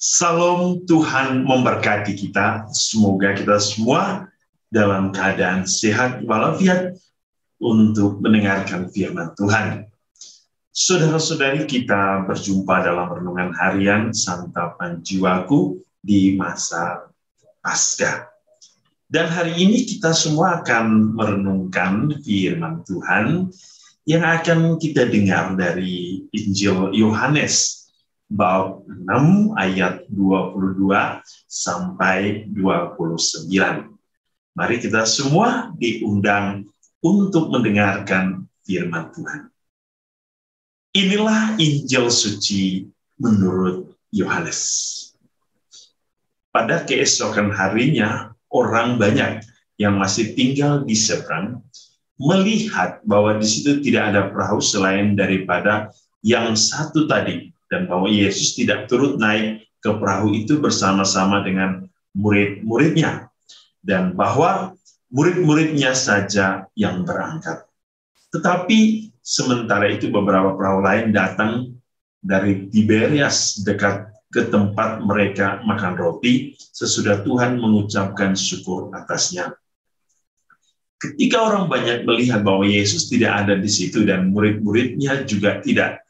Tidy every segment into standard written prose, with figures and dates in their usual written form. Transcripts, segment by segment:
Salam Tuhan memberkati kita. Semoga kita semua dalam keadaan sehat walafiat untuk mendengarkan firman Tuhan. Saudara-saudari, kita berjumpa dalam renungan harian Santapan Jiwaku di masa Paskah. Dan hari ini kita semua akan merenungkan firman Tuhan yang akan kita dengar dari Injil Yohanes bab 6 ayat 22 sampai 29. Mari kita semua diundang untuk mendengarkan firman Tuhan. Inilah Injil suci menurut Yohanes. Pada keesokan harinya, orang banyak yang masih tinggal di seberang melihat bahwa di situ tidak ada perahu selain daripada yang satu tadi, dan bahwa Yesus tidak turut naik ke perahu itu bersama-sama dengan murid-muridnya, dan bahwa murid-muridnya saja yang berangkat. Tetapi sementara itu beberapa perahu lain datang dari Tiberias dekat ke tempat mereka makan roti sesudah Tuhan mengucapkan syukur atasnya. Ketika orang banyak melihat bahwa Yesus tidak ada di situ dan murid-muridnya juga tidak,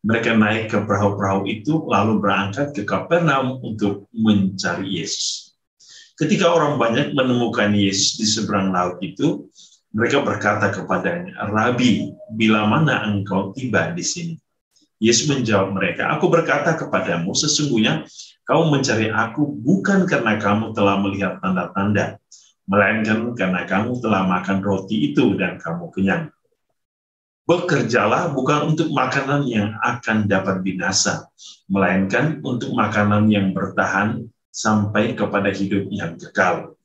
mereka naik ke perahu-perahu itu lalu berangkat ke Kapernaum untuk mencari Yesus. Ketika orang banyak menemukan Yesus di seberang laut itu, mereka berkata kepadanya, "Rabi, bila mana engkau tiba di sini?" Yesus menjawab mereka, "Aku berkata kepadamu, sesungguhnya kamu mencari aku bukan karena kamu telah melihat tanda-tanda, melainkan karena kamu telah makan roti itu dan kamu kenyang. Bekerjalah bukan untuk makanan yang akan dapat binasa, melainkan untuk makanan yang bertahan sampai kepada hidup yang kekal,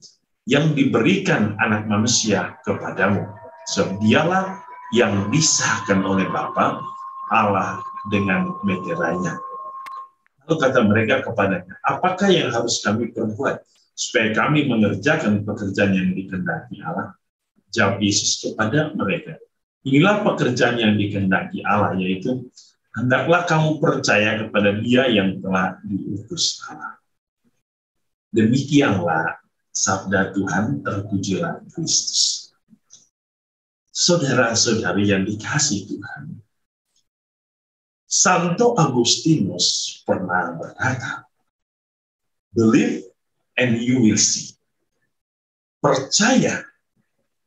yang diberikan Anak Manusia kepadamu. Sebab dialah yang disahkan oleh Bapa Allah dengan meterainya." Lalu kata mereka kepadanya, "Apakah yang harus kami perbuat supaya kami mengerjakan pekerjaan yang dikehendaki Allah?" Jawab Yesus kepada mereka, "Inilah pekerjaan yang dikehendaki Allah, yaitu hendaklah kamu percaya kepada Dia yang telah diutus Allah." Demikianlah sabda Tuhan, terpujilah Kristus. Saudara-saudari yang dikasihi Tuhan, Santo Agustinus pernah berkata, "Believe and you will see." Percaya,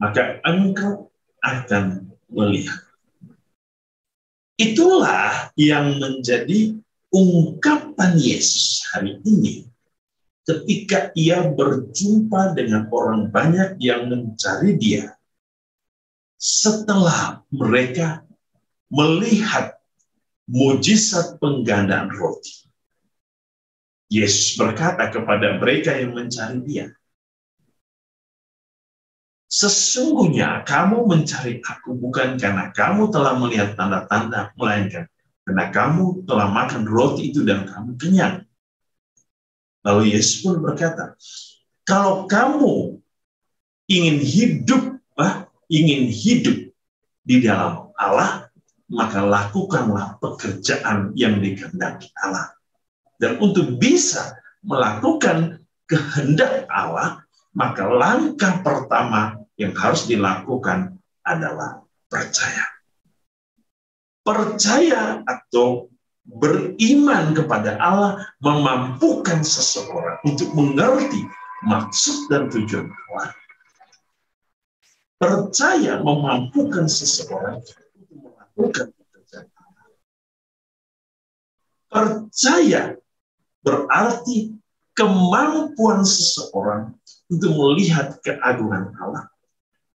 maka engkau akan melihat. Itulah yang menjadi ungkapan Yesus hari ini ketika ia berjumpa dengan orang banyak yang mencari Dia setelah mereka melihat mujizat penggandaan roti. Yesus berkata kepada mereka yang mencari Dia, "Sesungguhnya kamu mencari aku bukan karena kamu telah melihat tanda-tanda, melainkan karena kamu telah makan roti itu dan kamu kenyang." Lalu Yesus pun berkata, "Kalau kamu ingin hidup di dalam Allah, maka lakukanlah pekerjaan yang dikehendaki Allah." Dan untuk bisa melakukan kehendak Allah, maka langkah pertama yang harus dilakukan adalah percaya. Percaya atau beriman kepada Allah memampukan seseorang untuk mengerti maksud dan tujuan Allah. Percaya memampukan seseorang untuk melakukan pekerjaan Allah. Percaya berarti kemampuan seseorang untuk melihat keagungan Allah.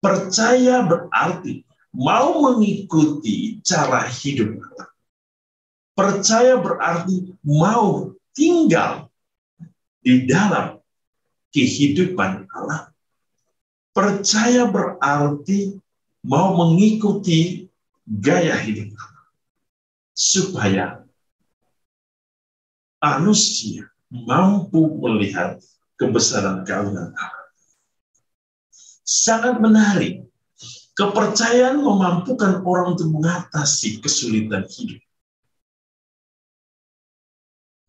Percaya berarti mau mengikuti cara hidup Allah. Percaya berarti mau tinggal di dalam kehidupan Allah. Percaya berarti mau mengikuti gaya hidup Allah, supaya manusia mampu melihat kebesaran keagungan Allah. Sangat menarik. Kepercayaan memampukan orang untuk mengatasi kesulitan hidup.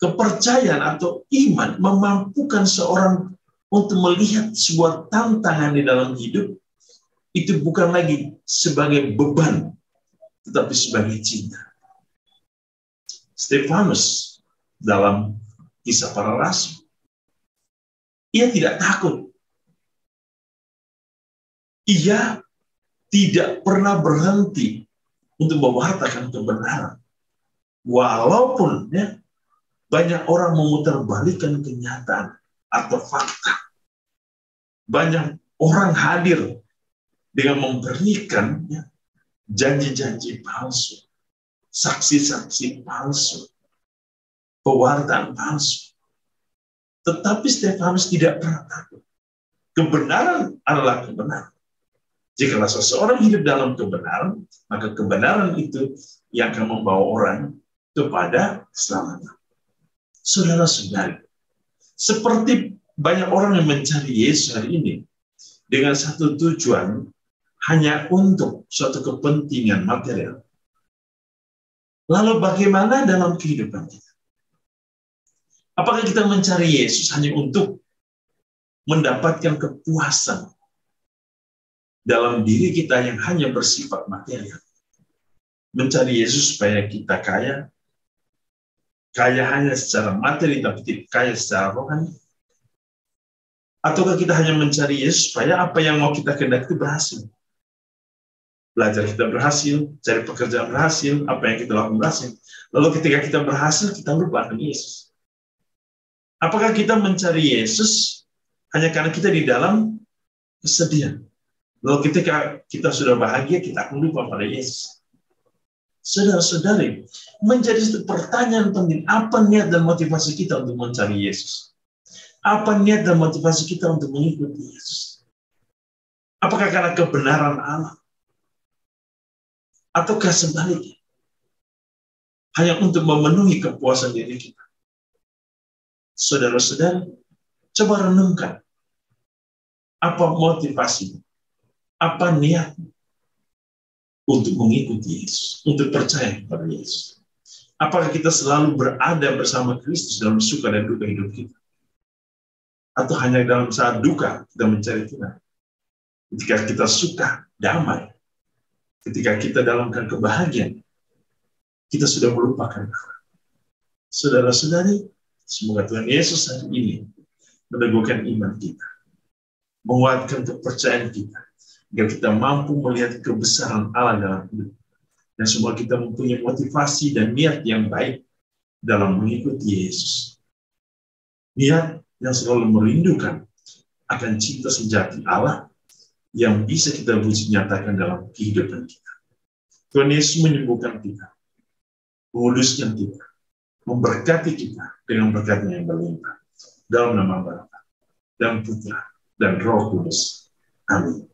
Kepercayaan atau iman memampukan seorang untuk melihat sebuah tantangan di dalam hidup itu bukan lagi sebagai beban, tetapi sebagai cinta. Stefanus dalam Kisah Para Rasul, ia tidak takut. Ia tidak pernah berhenti untuk mewartakan kebenaran. Walaupun banyak orang memutarbalikkan kenyataan atau fakta. Banyak orang hadir dengan memberikan janji-janji palsu, saksi-saksi palsu, pewartaan palsu. Tetapi Stefanus tidak pernah takut. Kebenaran adalah kebenaran. Jika seseorang hidup dalam kebenaran, maka kebenaran itu yang akan membawa orang kepada keselamatan. Saudara-saudari, seperti banyak orang yang mencari Yesus hari ini dengan satu tujuan, hanya untuk suatu kepentingan material. Lalu bagaimana dalam kehidupan kita? Apakah kita mencari Yesus hanya untuk mendapatkan kepuasan dalam diri kita yang hanya bersifat material? Mencari Yesus supaya kita kaya hanya secara materi, tapi tidak kaya secara rohani? Ataukah kita hanya mencari Yesus supaya apa yang mau kita kehendaki berhasil? Belajar kita berhasil, cari pekerjaan berhasil, apa yang kita lakukan berhasil. Lalu ketika kita berhasil, kita lupa akan Yesus. Apakah kita mencari Yesus hanya karena kita di dalam kesedihan? Lalu ketika kita sudah bahagia, kita akan lupa pada Yesus. Saudara-saudari, menjadi satu pertanyaan penting, apa niat dan motivasi kita untuk mencari Yesus? Apa niat dan motivasi kita untuk mengikuti Yesus? Apakah karena kebenaran Allah? Ataukah sebaliknya? Hanya untuk memenuhi kepuasan diri kita? Saudara-saudara, coba renungkan. Apa motivasi? Apa niat untuk mengikuti Yesus, untuk percaya kepada Yesus? Apakah kita selalu berada bersama Kristus dalam suka dan duka hidup kita? Atau hanya dalam saat duka kita mencari Tuhan? Ketika kita suka, damai. Ketika kita dalam kebahagiaan, kita sudah melupakan Allah. Saudara-saudari, semoga Tuhan Yesus hari ini meneguhkan iman kita, menguatkan kepercayaan kita, agar kita mampu melihat kebesaran Allah dalam hidup. Dan semua kita mempunyai motivasi dan niat yang baik dalam mengikuti Yesus. Niat yang selalu merindukan akan cinta sejati Allah yang bisa kita wujud nyatakan dalam kehidupan kita. Tuhan Yesus menyembuhkan kita, menguduskan kita, memberkati kita dengan berkat-Nya yang berlimpah. Dalam nama Bapa dan Putra dan Roh Kudus. Amin.